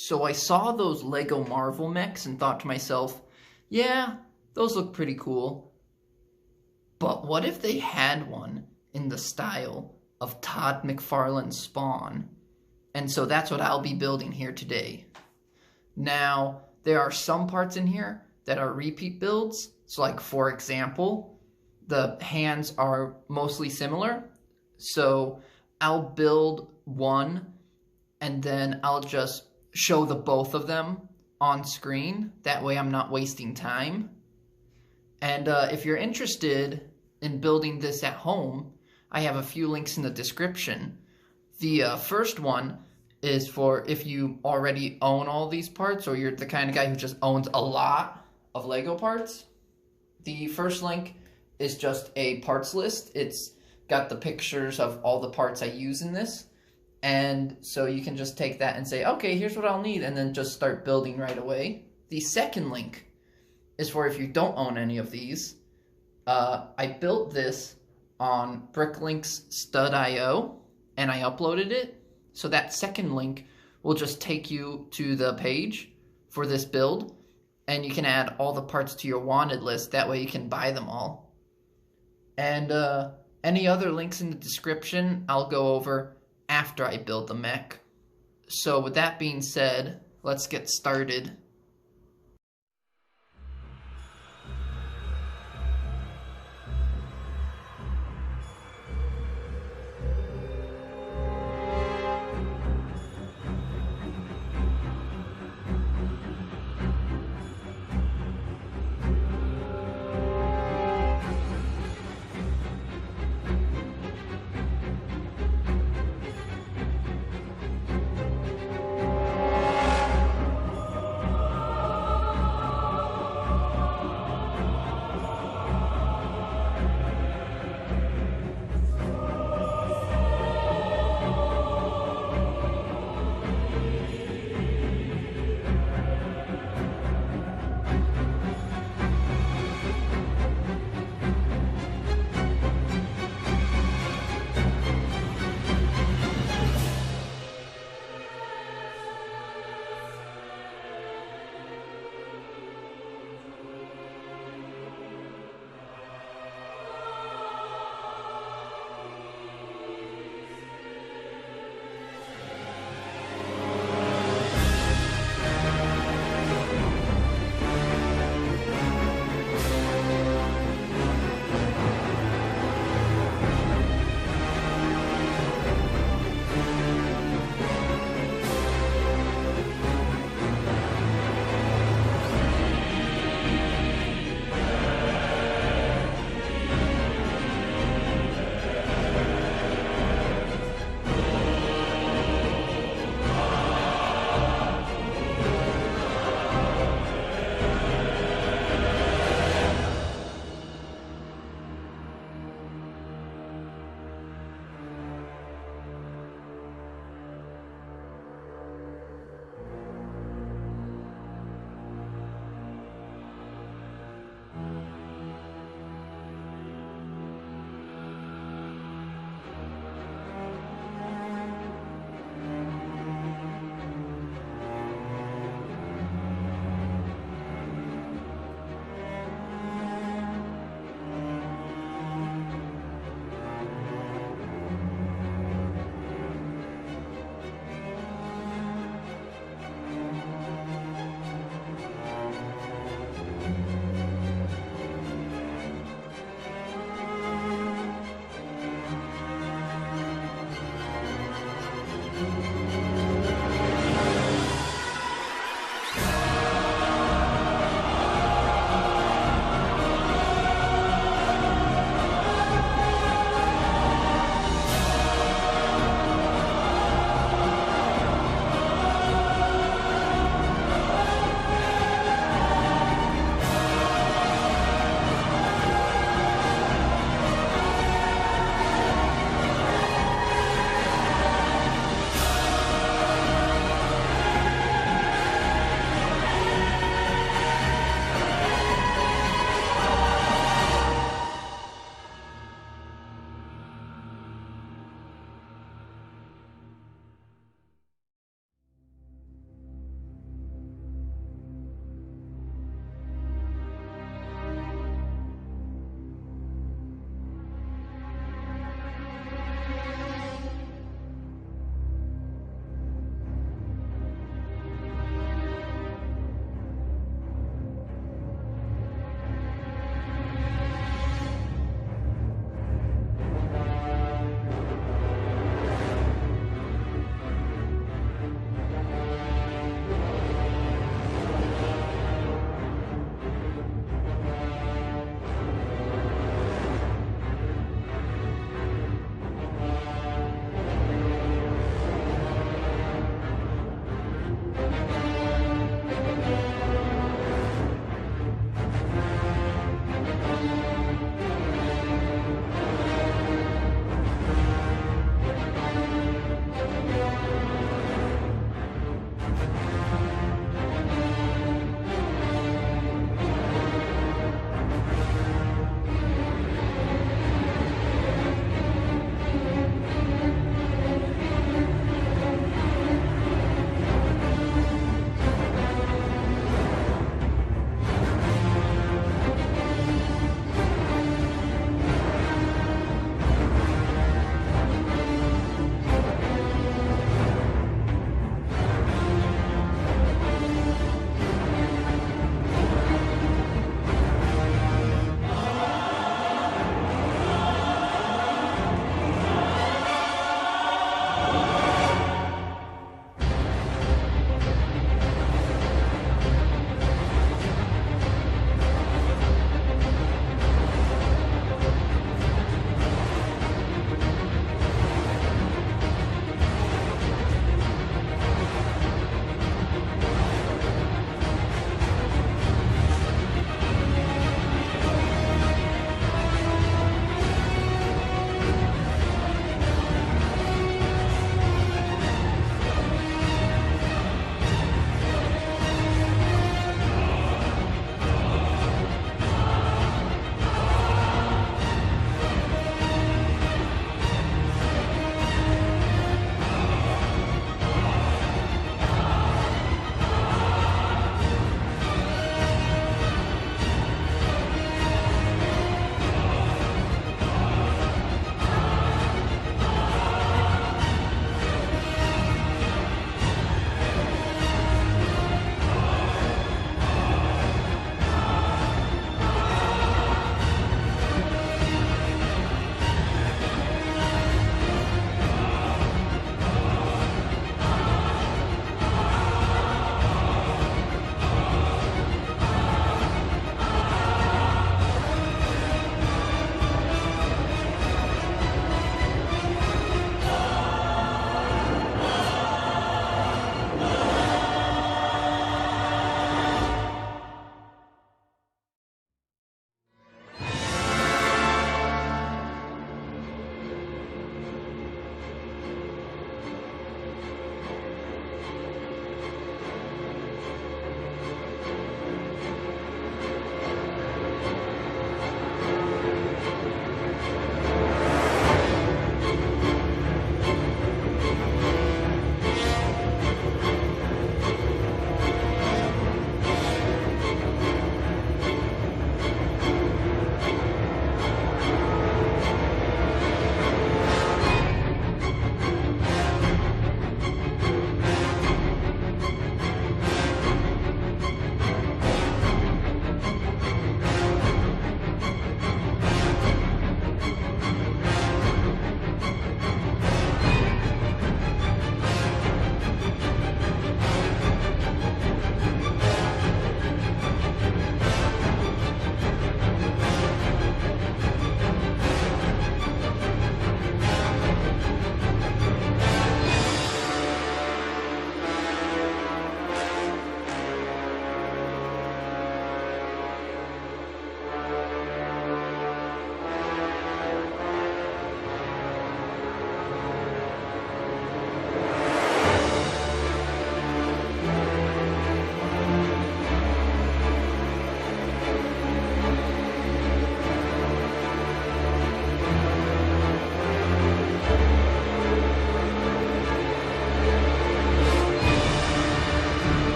So I saw those Lego Marvel mechs and thought to myself, yeah, those look pretty cool. But what if they had one in the style of Todd McFarlane's Spawn? And so that's what I'll be building here today. Now, there are some parts in here that are repeat builds. So like, for example, the hands are mostly similar. So I'll build one and then I'll just show the both of them on screen. That way I'm not wasting time. And if you're interested in building this at home, I have a few links in the description. The first one is for if you already own all these parts, or you're the kind of guy who just owns a lot of Lego parts. The first link is just a parts list. It's got the pictures of all the parts I use in this. And so you can just take that and say, okay, here's what I'll need, and then just start building right away. The second link is for if you don't own any of these. I built this on Bricklink's Stud.io, and I uploaded it. So that second link will just take you to the page for this build, and you can add all the parts to your wanted list. That way you can buy them all. And any other links in the description I'll go over after I build the mech. So with that being said, let's get started.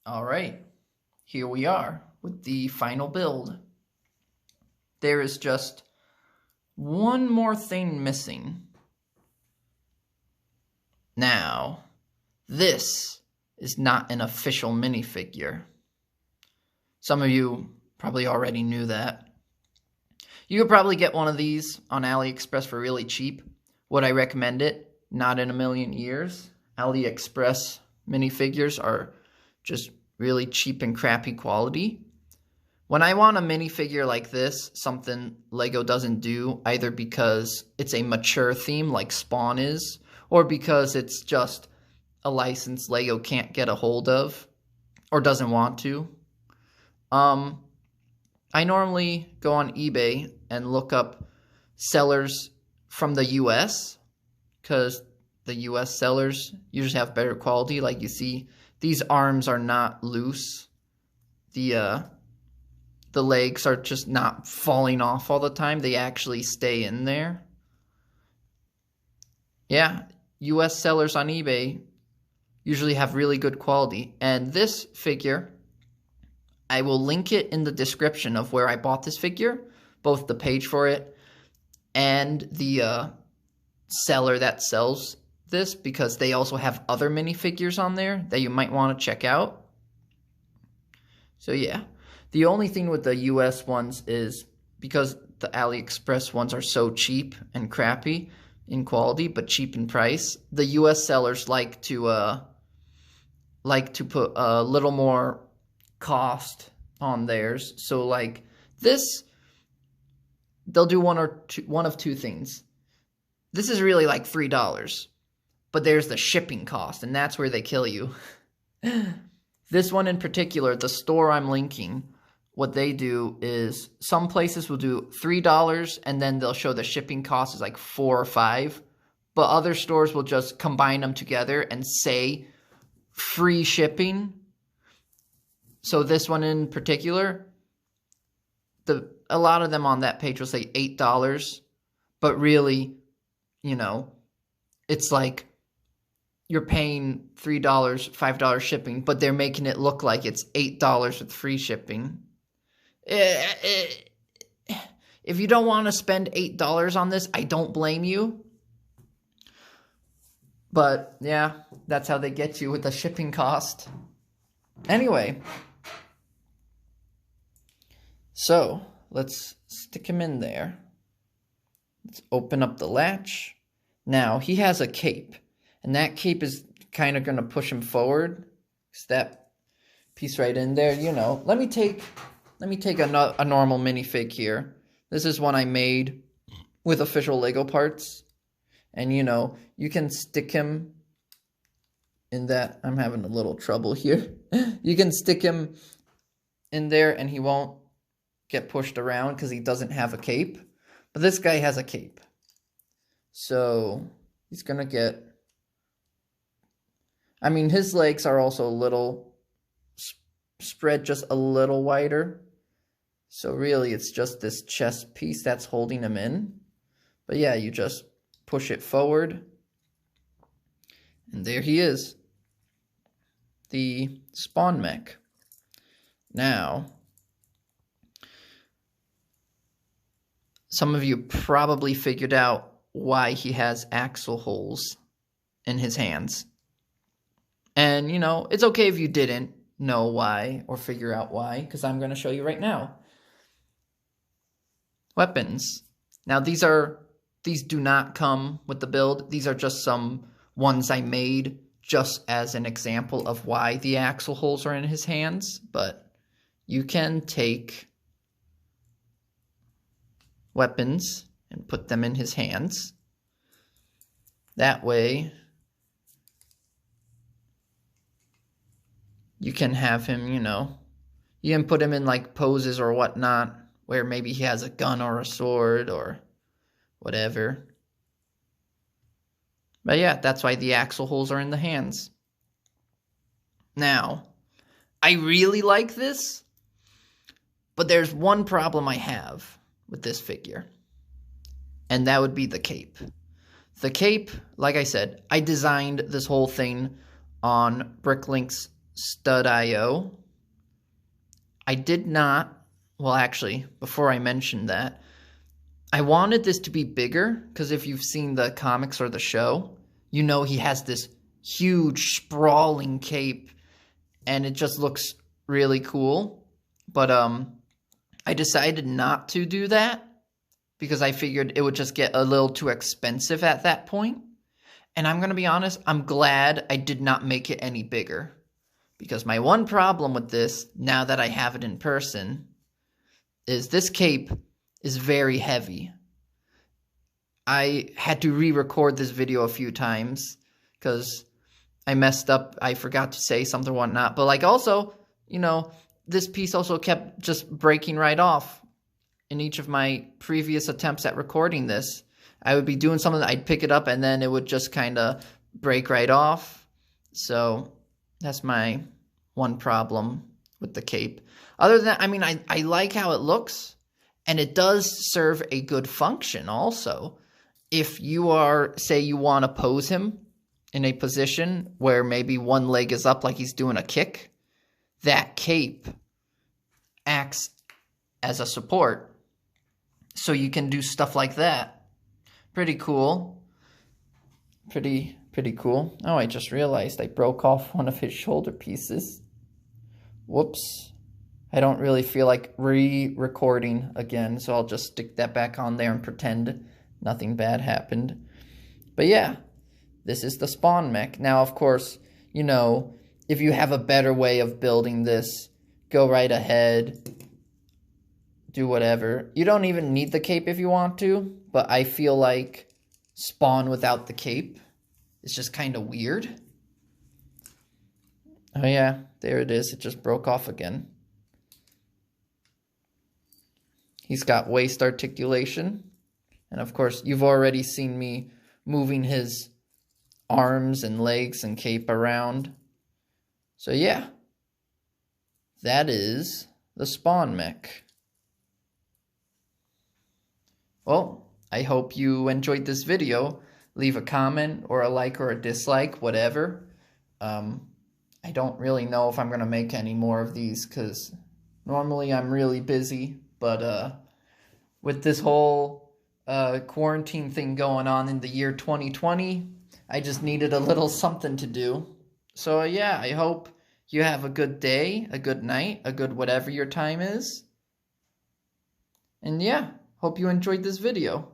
All right, here we are with the final build. There is just one more thing missing. Now, this is not an official minifigure. Some of you probably already knew that. You could probably get one of these on AliExpress for really cheap. Would I recommend it? Not in a million years. AliExpress minifigures are just really cheap and crappy quality. When I want a minifigure like this, something Lego doesn't do, either because it's a mature theme like Spawn is, or because it's just a license Lego can't get a hold of, or doesn't want to. I normally go on eBay and look up sellers from the US, because the US sellers usually have better quality. Like you see, these arms are not loose. The legs are just not falling off all the time. They actually stay in there. Yeah, US sellers on eBay usually have really good quality. And this figure, I will link it in the description of where I bought this figure, both the page for it and the seller that sells this, because they also have other minifigures on there that you might want to check out. So yeah, the only thing with the US ones is because the AliExpress ones are so cheap and crappy in quality, but cheap in price, the US sellers like to put a little more cost on theirs. So like this, they'll do one of two things. This is really like $3, but there's the shipping cost, and that's where they kill you. This one in particular, the store I'm linking, what they do is some places will do $3 and then they'll show the shipping cost is like $4 or $5, but other stores will just combine them together and say free shipping. So this one in particular, a lot of them on that page will say $8, but really, you know, it's like you're paying $3, $5 shipping, but they're making it look like it's $8 with free shipping. If you don't want to spend $8 on this, I don't blame you. But yeah, that's how they get you with the shipping cost. Anyway, so let's stick him in there. Let's open up the latch. Now he has a cape, and that cape is kind of going to push him forward. It's that piece right in there, you know. Let me take a normal minifig here. This is one I made with official Lego parts. And, you know, you can stick him in that. I'm having a little trouble here. You can stick him in there and he won't get pushed around because he doesn't have a cape. But this guy has a cape. So he's going to get... I mean, his legs are also a little spread just a little wider. So really, it's just this chest piece that's holding him in. But yeah, you just push it forward. And there he is. The Spawn Mech. Now, some of you probably figured out why he has axle holes in his hands. And, you know, it's okay if you didn't know why or figure out why, because I'm going to show you right now. Weapons. Now, these do not come with the build. These are just some ones I made just as an example of why the axle holes are in his hands. But you can take weapons and put them in his hands. That way, you can have him, you know, you can put him in like poses or whatnot, where maybe he has a gun or a sword or whatever. But yeah, that's why the axle holes are in the hands. Now, I really like this, but there's one problem I have with this figure, and that would be the cape. The cape, like I said, I designed this whole thing on Bricklink's Stud.io. I did not, well actually, before I mentioned that, I wanted this to be bigger, because if you've seen the comics or the show, you know he has this huge sprawling cape, and it just looks really cool. But I decided not to do that, because I figured it would just get a little too expensive at that point. And I'm going to be honest, I'm glad I did not make it any bigger. Because my one problem with this, now that I have it in person, is this cape is very heavy. I had to re-record this video a few times because I messed up. I forgot to say something or whatnot. But like also, you know, this piece also kept just breaking right off in each of my previous attempts at recording this. I would be doing something, I'd pick it up, and then it would just kind of break right off. So that's my one problem with the cape. Other than that, I mean, I like how it looks, and it does serve a good function also. If you are, say you want to pose him in a position where maybe one leg is up like he's doing a kick, that cape acts as a support. So you can do stuff like that. Pretty cool. Pretty cool. Oh, I just realized I broke off one of his shoulder pieces. Whoops. I don't really feel like re-recording again, so I'll just stick that back on there and pretend nothing bad happened. But yeah, this is the Spawn mech. Now, of course, you know, if you have a better way of building this, go right ahead. Do whatever. You don't even need the cape if you want to, but I feel like Spawn without the cape is just kind of weird. Oh yeah, there it is. It just broke off again. He's got waist articulation. And of course, you've already seen me moving his arms and legs and cape around. So yeah, that is the Spawn mech. Well, I hope you enjoyed this video. Leave a comment or a like or a dislike, whatever. I don't really know if I'm going to make any more of these because normally I'm really busy. But with this whole quarantine thing going on in the year 2020, I just needed a little something to do. So yeah, I hope you have a good day, a good night, a good whatever your time is. And yeah. Hope you enjoyed this video.